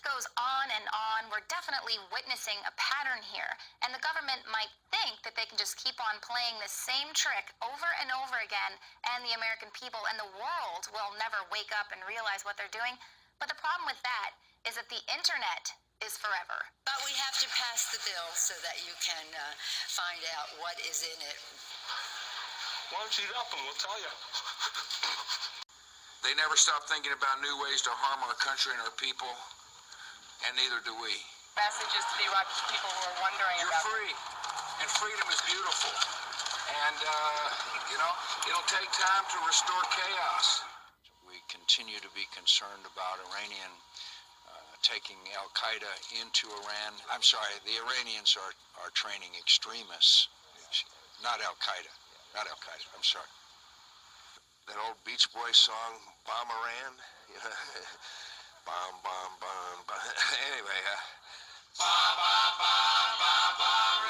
goes on and on, we're definitely witnessing a pattern here, and the government might think that they can just keep on playing the same trick over and over again, and the American people and the world will never wake up and realize what they're doing. But the problem with that is that the internet is forever. But we have to pass the bill so that you can find out what is in it. Why don't you eat up and we'll tell you. They never stop thinking about new ways to harm our country and our people, and neither do we. Messages to the Iraqi people who are wondering You're about... free, and freedom is beautiful. And, it'll take time to restore chaos. We continue to be concerned about Iranian taking Al-Qaeda into Iran. I'm sorry, the Iranians are training extremists, not Al-Qaeda. Not Al-Qaeda, I'm sorry. That old Beach Boys song, Bomb Iran, you know, bomb, bomb, bomb, bomb. Anyway, bomb, bomb, bomb, bomb, bomb,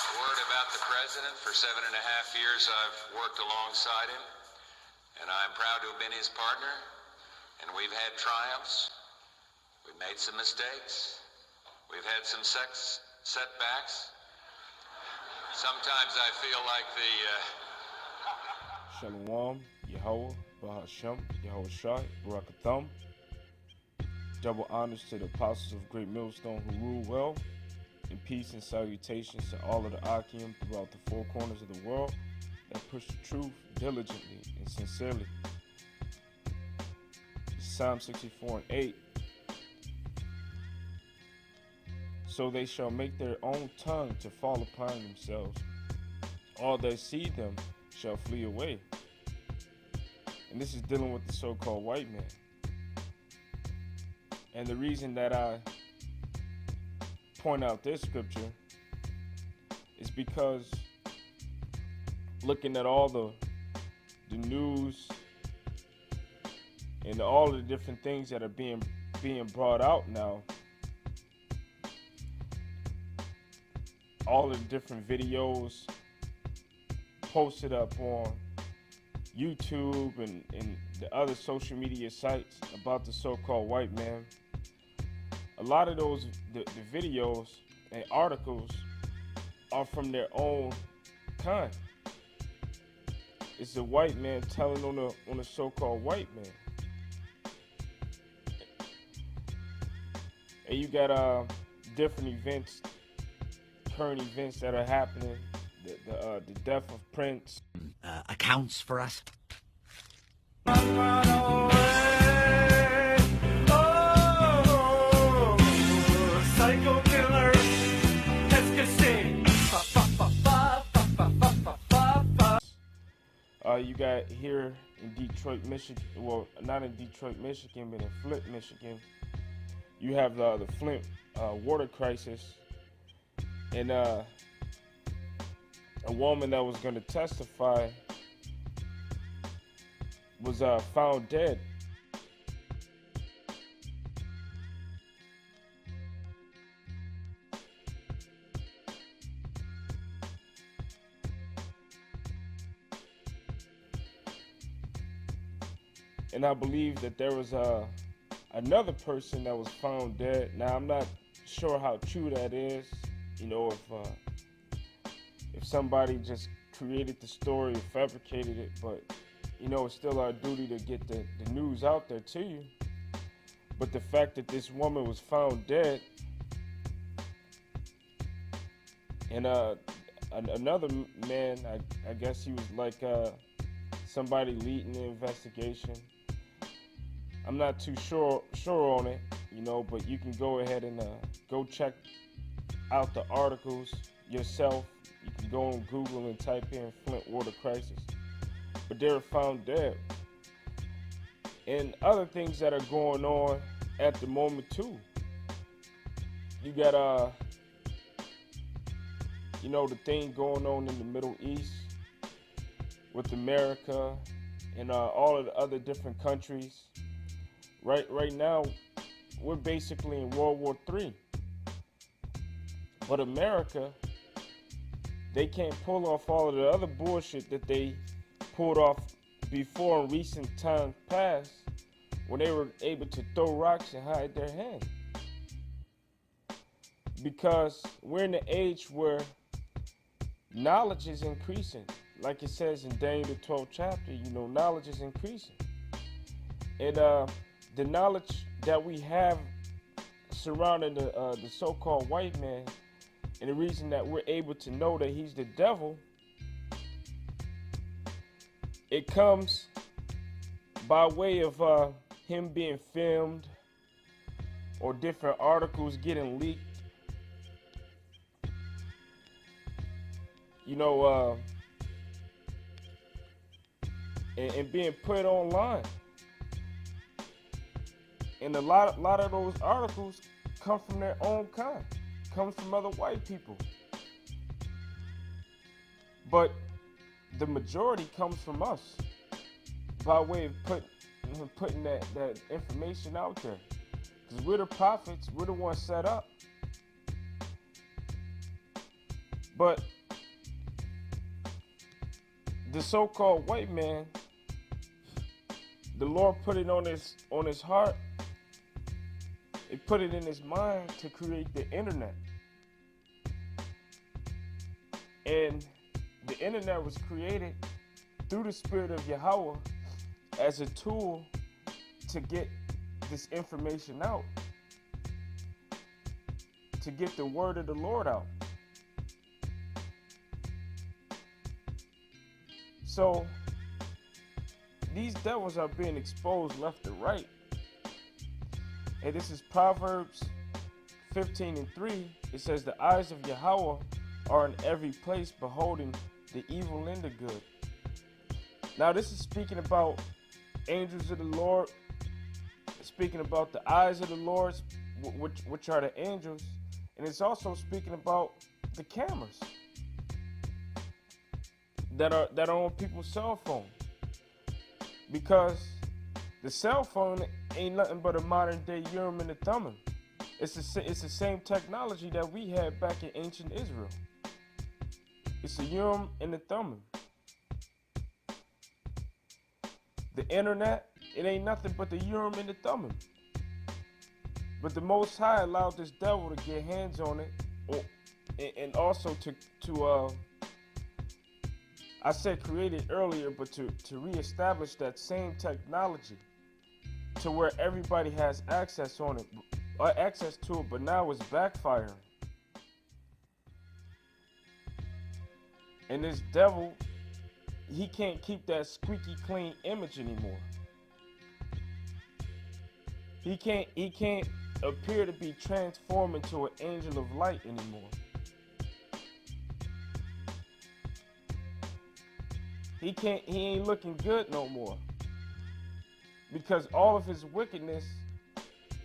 A word about the president. For 7.5 years, I've worked alongside him, and I'm proud to have been his partner. And we've had triumphs. We've made some mistakes. We've had some setbacks. Sometimes I feel like Shalom, Yahweh, Bahashem, Yahweh Shai, Barakatham. Double honors to the apostles of Great Millstone who rule well, and peace and salutations to all of the Akim throughout the four corners of the world that push the truth diligently and sincerely. Psalm 64:8. So they shall make their own tongue to fall upon themselves. All that see them shall flee away. And this is dealing with the so-called white man. And the reason that I point out this scripture is because looking at all the news and all the different things that are being brought out now, all the different videos posted up on YouTube and the other social media sites about the so-called white man. A lot of those the videos and articles are from their own kind. It's a white man telling on a so-called white man. And you got different events, current events that are happening. The death of Prince accounts for us. Psycho killer, you got here in Detroit, Michigan. Well, not in Detroit, Michigan, but in Flint, Michigan. You have the Flint water crisis, and a woman that was going to testify was found dead. And I believe that there was another person that was found dead. Now, I'm not sure how true that is. You know, if somebody just created the story, fabricated it, but you know, it's still our duty to get the news out there to you. But the fact that this woman was found dead, and another man, I guess he was like somebody leading the investigation. I'm not too sure on it, you know, but you can go ahead and go check out the articles yourself. You can go on Google and type in Flint water crisis. But they were found dead. And other things that are going on at the moment too. You got you know, the thing going on in the Middle East with America and all of the other different countries. Right now, we're basically in World War III. But America, they can't pull off all of the other bullshit that they pulled off before in recent times past when they were able to throw rocks and hide their hand. Because we're in an age where knowledge is increasing. Like it says in Daniel the 12th chapter, knowledge is increasing. And the knowledge that we have surrounding the so-called white man, and the reason that we're able to know that he's the devil, it comes by way of him being filmed or different articles getting leaked. And being put online. And a lot of those articles come from their own kind, comes from other white people. But the majority comes from us by way of putting that information out there. Because we're the prophets, we're the ones set up. But the so-called white man, the Lord put it on his heart. It put it in his mind to create the internet. And the internet was created through the Spirit of Yahweh as a tool to get this information out, to get the word of the Lord out. So these devils are being exposed left and right. And this is Proverbs 15:3. It says, the eyes of Yahweh are in every place, beholding the evil and the good. Now this is speaking about angels of the Lord, speaking about the eyes of the Lord, which are the angels. And it's also speaking about the cameras that are on people's cell phone. Because the cell phone ain't nothing but a modern day Urim and the Thummim. It's the same technology that we had back in ancient Israel. It's a Urim and the Thummim. The internet, it ain't nothing but the Urim and the Thummim. But the Most High allowed this devil to get hands on it, and also to I said create it earlier, but to reestablish that same technology to where everybody has access to it, but now it's backfiring. And this devil, he can't keep that squeaky clean image anymore. He can't appear to be transformed into an angel of light anymore. He ain't looking good no more. Because all of his wickedness,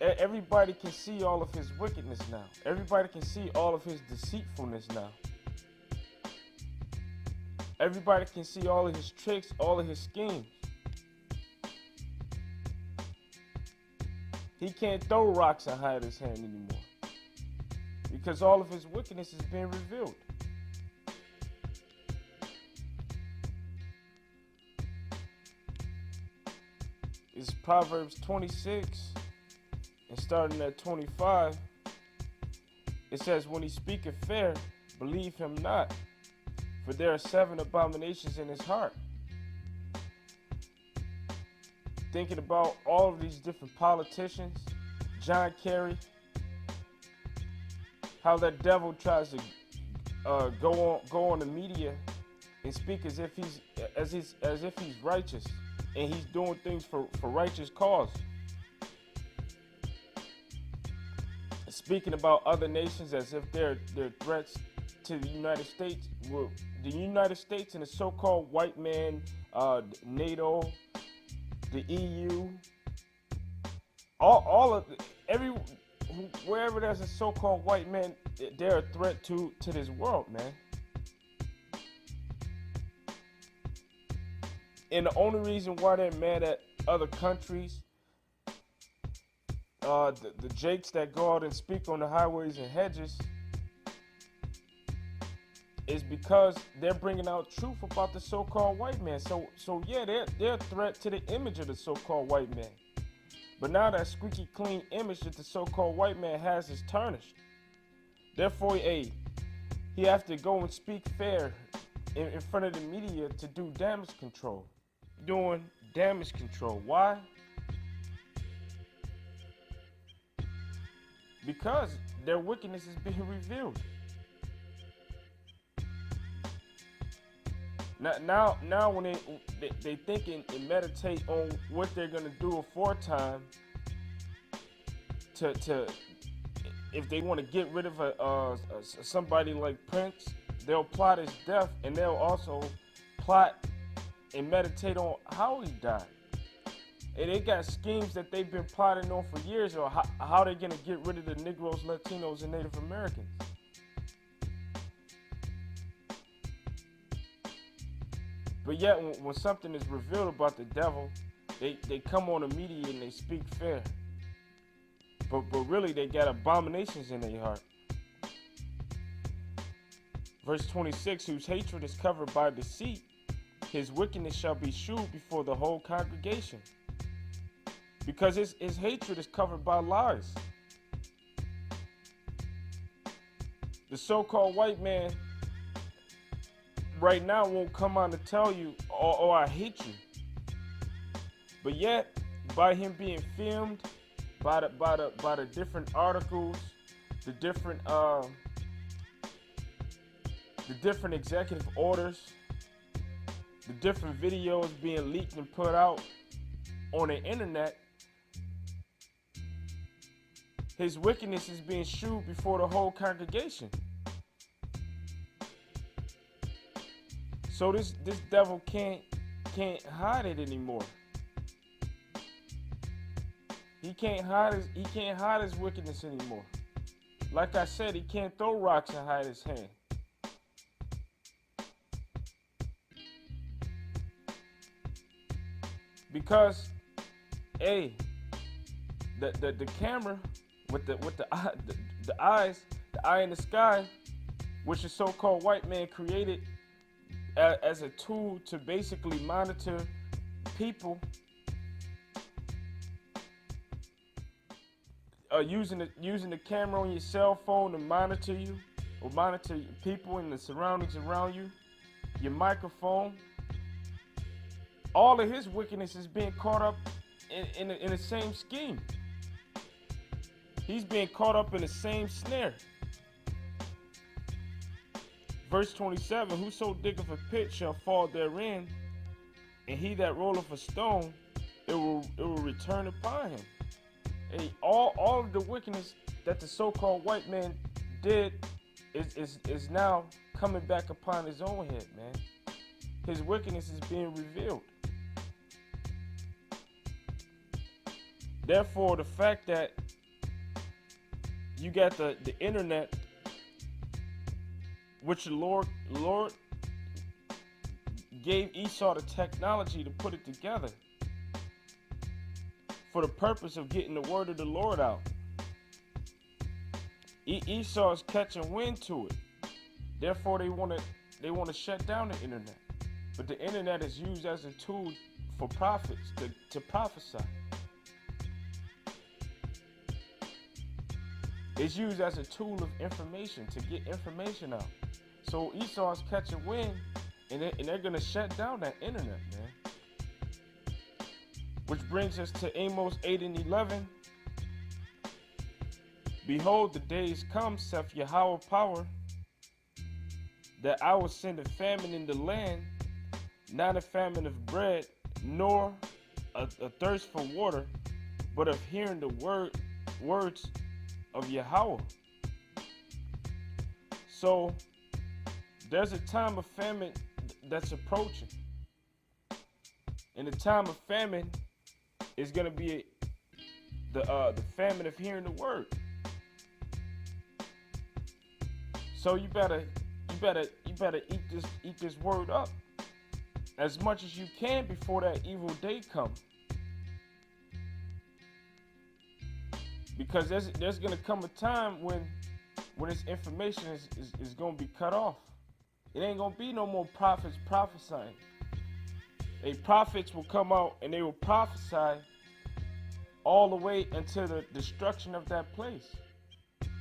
everybody can see all of his wickedness now. Everybody can see all of his deceitfulness now. Everybody can see all of his tricks, all of his schemes. He can't throw rocks and hide his hand anymore. Because all of his wickedness is being revealed. It's Proverbs 26, and starting at 25, it says, when he speaketh fair, believe him not, for there are 7 abominations in his heart. Thinking about all of these different politicians, John Kerry, how that devil tries to go on the media and speak as if he's righteous. And he's doing things for righteous cause. Speaking about other nations as if they're threats to the United States. Well, the United States and the so-called white man, NATO, the EU, wherever there's a so-called white man, they're a threat to this world, man. And the only reason why they're mad at other countries, the jakes that go out and speak on the highways and hedges, is because they're bringing out truth about the so-called white man. So yeah, they're a threat to the image of the so-called white man. But now that squeaky clean image that the so-called white man has is tarnished. Therefore, he has to go and speak fair in front of the media to do damage control. Doing damage control. Why? Because their wickedness is being revealed. Now when they think and meditate on what they're gonna do aforetime to if they want to get rid of somebody like Prince, they'll plot his death, and they'll also plot and meditate on how he died. And they got schemes that they've been plotting on for years, or how they're gonna get rid of the Negroes, Latinos, and Native Americans. But yet, when something is revealed about the devil, they come on the media and they speak fair. But really, they got abominations in their heart. Verse 26, whose hatred is covered by deceit, his wickedness shall be shewed before the whole congregation. Because his hatred is covered by lies. The so-called white man right now won't come out to tell you, oh, I hate you. But yet, by him being filmed, by the different articles, the different executive orders, the different videos being leaked and put out on the internet, his wickedness is being shewed before the whole congregation. So this devil can't hide it anymore. He can't hide his wickedness anymore. Like I said, he can't throw rocks and hide his hand. Because, the camera with the eye in the sky, which the so-called white man created as a tool to basically monitor people, using the camera on your cell phone to monitor you, or monitor people in the surroundings around you, your microphone. All of his wickedness is being caught up in the same scheme. He's being caught up in the same snare. Verse 27, whoso diggeth a pit shall fall therein, and he that rolleth a stone, it will return upon him. Hey, all of the wickedness that the so-called white man did is now coming back upon his own head, man. His wickedness is being revealed. Therefore, the fact that you got the internet, which the Lord gave Esau the technology to put it together for the purpose of getting the word of the Lord out. Esau is catching wind to it. Therefore, they want to shut down the internet. But the internet is used as a tool for prophets to prophesy. It's used as a tool of information to get information out. So Esau is catching wind, and they're going to shut down that internet, man. Which brings us to Amos 8:11. Behold, the days come, saith Yahweh power, that I will send a famine in the land, not a famine of bread, nor a thirst for water, but of hearing the words of Yahweh. So there's a time of famine that's approaching. And the time of famine is going to be the famine of hearing the word. So you better eat this word up as much as you can before that evil day comes. Because there's gonna come a time when this information is gonna be cut off. It ain't gonna be no more prophets prophesying. Prophets will come out and they will prophesy all the way into the destruction of that place.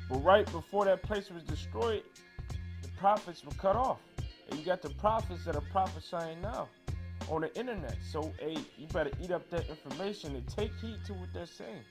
But right before that place was destroyed, the prophets were cut off. And you got the prophets that are prophesying now on the internet. So, hey, you better eat up that information and take heed to what they're saying.